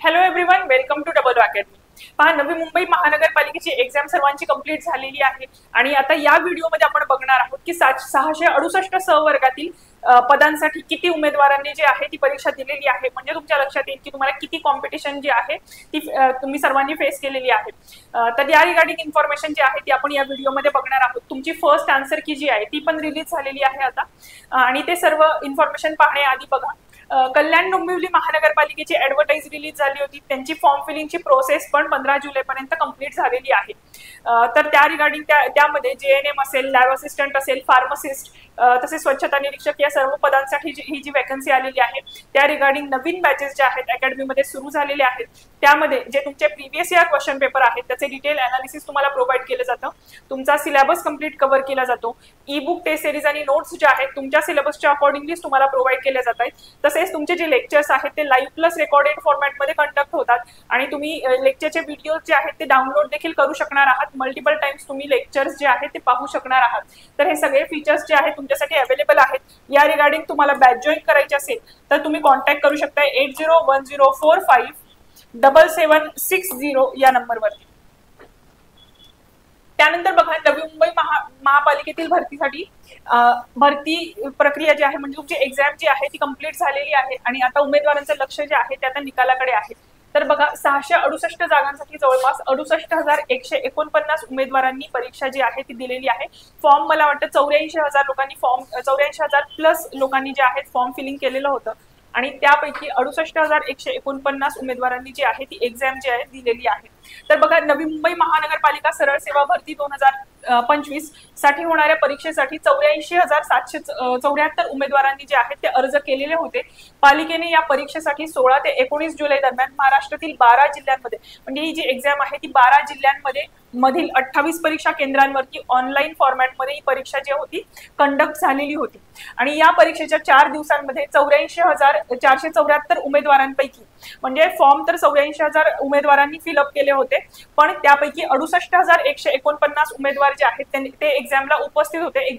Hello everyone, welcome to double academy. पहा, नवी मुंबई महानगरपालिकेची exam सर्वांची कंप्लीट झालेली आहे आणि आता या व्हिडिओमध्ये आपण बघणार आहोत की 668 स वर्गातील पदांसाठी किती उमेदवारांनी जे आहे ती परीक्षा दिलेली आहे। म्हणजे तुमच्या लक्षात येईल की तुम्हाला किती कॉम्पिटिशन जी आहे ती तुम्ही सर्वांनी फेस केलेली आहे। तर या रिगार्डिंग इन्फॉर्मेशन जी आहे ती आपण या व्हिडिओमध्ये बघणार आहोत। तुमची फर्स्ट आन्सर की जी आहे ती पण रिलीज झालेली आहे आता, आणि ते सर्व इन्फॉर्मेशन पाहण्याआधी बघा, कल्याण डोंबिवली महानगरपालिकेची ऍडव्हर्टाइज रिलीज झाली होती। त्यांची फॉर्म फिलिंगची प्रोसेस पण 15 जुलैपर्यंत कंप्लीट झालेली आहे। तर त्या रिगार्डिंग त्यामध्ये JNM असेल, लॅब असिस्टंट असेल, फार्मासिस्ट तसेच स्वच्छता निरीक्षक या सर्व पदांसाठी ही जी वॅकन्सी आलेली आहे त्या रिगार्डिंग नवीन बॅचेस ज्या आहेत अकॅडमीमध्ये सुरू झालेले आहेत। त्यामध्ये जे तुमचे प्रीवियस इयर क्वेश्चन पेपर आहेत त्याचे डिटेल अनालिसिस तुम्हाला प्रोव्हाइड केलं जातं। तुमचा सिलेबस कंप्लीट कव्हर केला जातो। ई बुक, टेस्ट सिरीज आणि नोट्स ज्या आहेत तुमच्या सिलेबसच्या अकॉर्डिंगली तुम्हाला प्रोव्हाइड केले जात आहेत। तसेच तुमचे जे लेक्चर्स आहेत ते लाईव्ह प्लस रेकॉर्डेड फॉर्मॅटमध्ये कंडक्ट होतात आणि तुम्ही लेक्चरचे व्हिडिओ जे आहेत ते डाउनलोड देखील करू शकणार आहात। मल्टिपल टाइम्स तुम्ही लेक्चर्स जे आहेत ते पाहू शकणार आहात। तर हे सगळे फीचर्स जे आहेत तुमच्यासाठी अवेलेबल आहेत। या रिगार्डिंग तुम्हाला बॅच जॉईन करायची असेल तर तुम्ही कॉन्टॅक्ट करू शकता 8010457760 या नंबरवरती। त्यानंतर बघा, नवी मुंबई महापालिकेतील भरतीसाठी भरती प्रक्रिया जी आहे म्हणजे तुमची एक्झाम जी आहे ती कंप्लीट झालेली आहे आणि आता उमेदवारांचं लक्ष जे आहे ते आता निकालाकडे आहे। तर बघा, 668 जागांसाठी जवळपास 68,149 उमेदवारांनी परीक्षा जी आहे ती दिलेली आहे। फॉर्म मला वाटतं 84,000 लोकांनी 84,000 प्लस लोकांनी जे आहेत फॉर्म फिलिंग केलेलं होतं आणि त्यापैकी 68,149 उमेदवारांनी जी आहे ती एक्झाम जी आहे दिलेली आहे। तर बघा, नवी मुंबई महानगरपालिका सरळ सेवा भरती 2025 साठी होणाऱ्या परीक्षेसाठी 84,774 उमेदवारांनी जे आहेत ते अर्ज केलेले होते। पालिकेने या परीक्षेसाठी 16 ते 19 जुलै दरम्यान महाराष्ट्रातील 12 जिल्ह्यांमध्ये, म्हणजे ही जी एक्झाम आहे ती 12 जिल्ह्यांमध्ये मधील 28 परीक्षा केंद्रांवरती ऑनलाईन फॉर्मॅटमध्ये ही परीक्षा जी होती कंडक्ट झालेली होती आणि या परीक्षेच्या 4 दिवसांमध्ये 84,474 उमेदवारांपैकी, म्हणजे फॉर्म तर 84,000 उमेदवारांनी फिलअप केले होते, पण त्यापैकी 68,149 उमेदवार जे आहेत ते एक्झामला उपस्थित होते।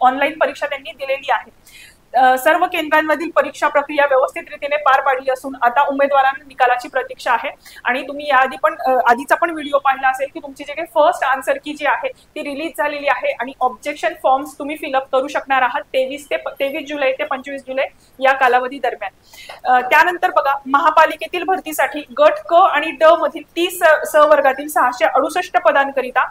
ऑनलाईन परीक्षा त्यांनी दिलेली आहे। सर्व केंद्रांमधील परीक्षा प्रक्रिया व्यवस्थित रीतीने पार पाडली असून आता उमेदवारांना निकालाची प्रतीक्षा आहे। आणि तुम्ही याआधी पण आधीचा पण व्हिडिओ पाहिला असेल की तुमची जे काही फर्स्ट आन्सर की जी आहे ती रिलीज झालेली आहे आणि ऑब्जेक्शन फॉर्म्स तुम्ही फिलअप करू शकणार आहात 23 जुलै ते 25 जुलै या कालावधी दरम्यान। त्यानंतर बघा, महापालिकेतील भरतीसाठी गट क आणि ड मधील 30 स वर्गातील 668 पदांकरिता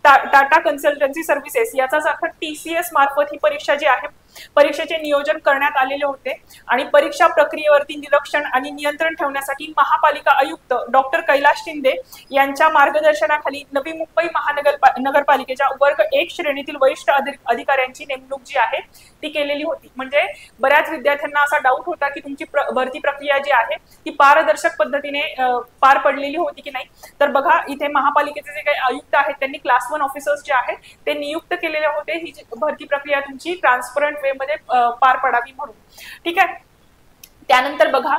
टाटा कन्सल्टन्सी सर्व्हिसेस याचाच अर्थ TCS मार्फत ही परीक्षा जी आहे परीक्षेचे नियोजन करण्यात आलेले होते आणि परीक्षा प्रक्रियेवरती निरीक्षण आणि नियंत्रण ठेवण्यासाठी महापालिका आयुक्त डॉक्टर कैलाश शिंदे यांच्या मार्गदर्शनाखाली नवी मुंबई महानगरपालिकेच्या वर्ग 1 श्रेणीतील वरिष्ठ अधिकाऱ्यांची नेमणूक जी आहे ती केलेली होती। म्हणजे बऱ्याच विद्यार्थ्यांना असा डाऊट होता की तुमची भरती प्रक्रिया जी आहे ती पारदर्शक पद्धतीने पार पडलेली होती की नाही। तर बघा, इथे महापालिकेचे जे काही आयुक्त आहेत त्यांनी क्लास 1 ऑफिसर्स जे आहेत ते नियुक्त केलेले होते ही भरती प्रक्रिया तुमची ट्रान्सपरंट वे मध्ये पार पडावी म्हणून, ठीक आहे। त्यानंतर बघा,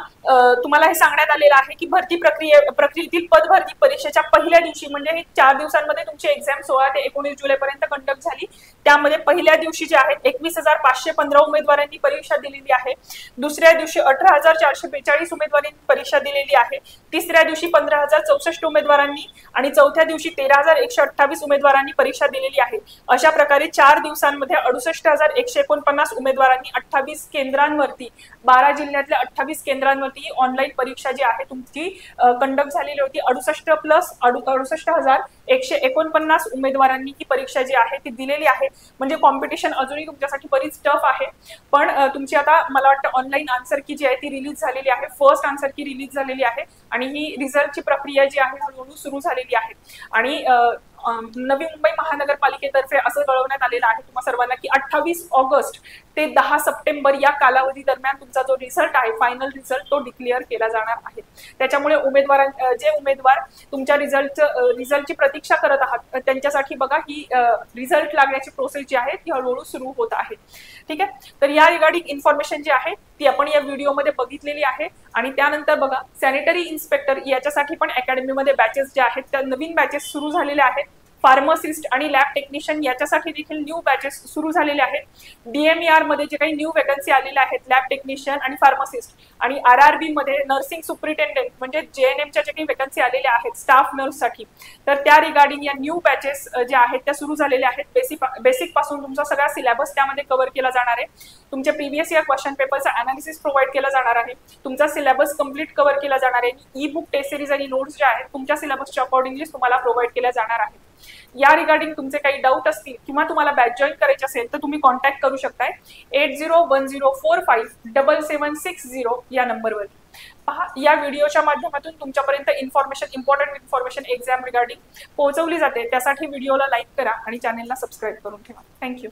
तुम्हाला हे सांगण्यात आलेलं आहे की भरती प्रक्रियेतील पदभरती परीक्षेच्या पहिल्या दिवशी, म्हणजे हे 4 दिवसांमध्ये तुमची एक्झाम 16 ते 19 जुलैपर्यंत कंडक्ट झाली। त्यामध्ये पहिल्या दिवशी जे आहेत 21,515 उमेदवारांनी परीक्षा दिलेली आहे। दुसऱ्या दिवशी 18,442 उमेदवारांनी परीक्षा दिलेली आहे। तिसऱ्या दिवशी 15,064 उमेदवारांनी आणि चौथ्या दिवशी 13,128 उमेदवारांनी परीक्षा दिलेली आहे। अशा प्रकारे 4 दिवसांमध्ये 68,149 उमेदवारांनी 28 केंद्रांवरती, 12 जिल्ह्यातल्या 28 केंद्रांवरती ऑनलाईन परीक्षा जी आहे तुमची कंडक्ट झालेली होती। 68,149 उमेदवारांनी ही परीक्षा जी आहे ती दिलेली आहे। म्हणजे कॉम्पिटिशन अजूनही तुमच्यासाठी बरीच टफ आहे, पण तुमची आता मला वाटतं ऑनलाईन आन्सर की जी आहे ती रिलीज झालेली आहे। फर्स्ट आन्सर की रिलीज झालेली आहे आणि ही रिझल्टची प्रक्रिया जी आहे हळूहळू सुरू झालेली आहे। आणि नवी मुंबई महानगरपालिकेतर्फे असं कळवण्यात आलेलं आहे तुम्हा सर्वांना की 28 ऑगस्ट ते 10 सप्टेंबर या कालावधी दरम्यान तुमचा जो रिझल्ट आहे, फायनल रिझल्ट, तो डिक्लेअर केला जाणार आहे। त्याच्यामुळे जे उमेदवार तुमच्या रिझल्टची प्रतीक्षा करत आहात त्यांच्यासाठी बघा ही रिझल्ट लागण्याची प्रोसेस जी आहे ती हळूहळू सुरू होत आहे, ठीक आहे। तर या रिगार्डिंग इन्फॉर्मेशन जी आहे ती आपण या व्हिडिओमध्ये बघितलेली आहे। आणि त्यानंतर बघा, सॅनिटरी इन्स्पेक्टर याच्यासाठी पण अकॅडमीमध्ये बॅचेस जे आहेत त्या नवीन बॅचेस सुरू झालेल्या आहेत। फार्मसिस्ट आणि लॅब टेक्निशियन याच्यासाठी देखील न्यू बॅचेस सुरू झालेले आहेत। DMER मध्ये जे काही न्यू वॅकन्सी आलेल्या आहेत लॅब टेक्निशियन आणि फार्मसिस्ट, आणि RRB मध्ये नर्सिंग सुपरिटेंडेंट म्हणजे JNMच्या जे काही वॅकन्सी आलेल्या आहेत स्टाफ नर्ससाठी, तर त्या रिगार्डिंग या न्यू बॅचेस ज्या आहेत त्या सुरू झालेल्या आहेत। बेसिक पासून तुमचा सगळा सिलेबस त्यामध्ये कव्हर केला जाणार आहे। तुमचे प्रीवियस इयर क्वेश्चन पेपरचा अनालिसिस प्रोव्हाइड केला जाणार आहे। तुमचा सिलेबस कंप्लीट कव्हर केला जाणार आहे। ई बुक टेस्ट सिरीज आणि नोट्स ज्या आहेत तुमच्या सिलेबसच्या अकॉर्डिंगली तुम्हाला प्रोव्हाइड केल्या जाणार आहेत। या रिगार्डिंग तुमचे काही डाऊट असतील किंवा तुम्हाला बॅच जॉईन करायचे असेल तर तुम्ही कॉन्टॅक्ट करू शकताय 8010457760 या नंबरवर। पहा, या व्हिडिओच्या माध्यमातून तुमच्यापर्यंत इम्पॉर्टंट इन्फॉर्मेशन एक्झाम रिगार्डिंग पोहोचवली जाते। त्यासाठी व्हिडिओला लाईक करा आणि चॅनलला सबस्क्राईब करून ठेवा। थँक्यू।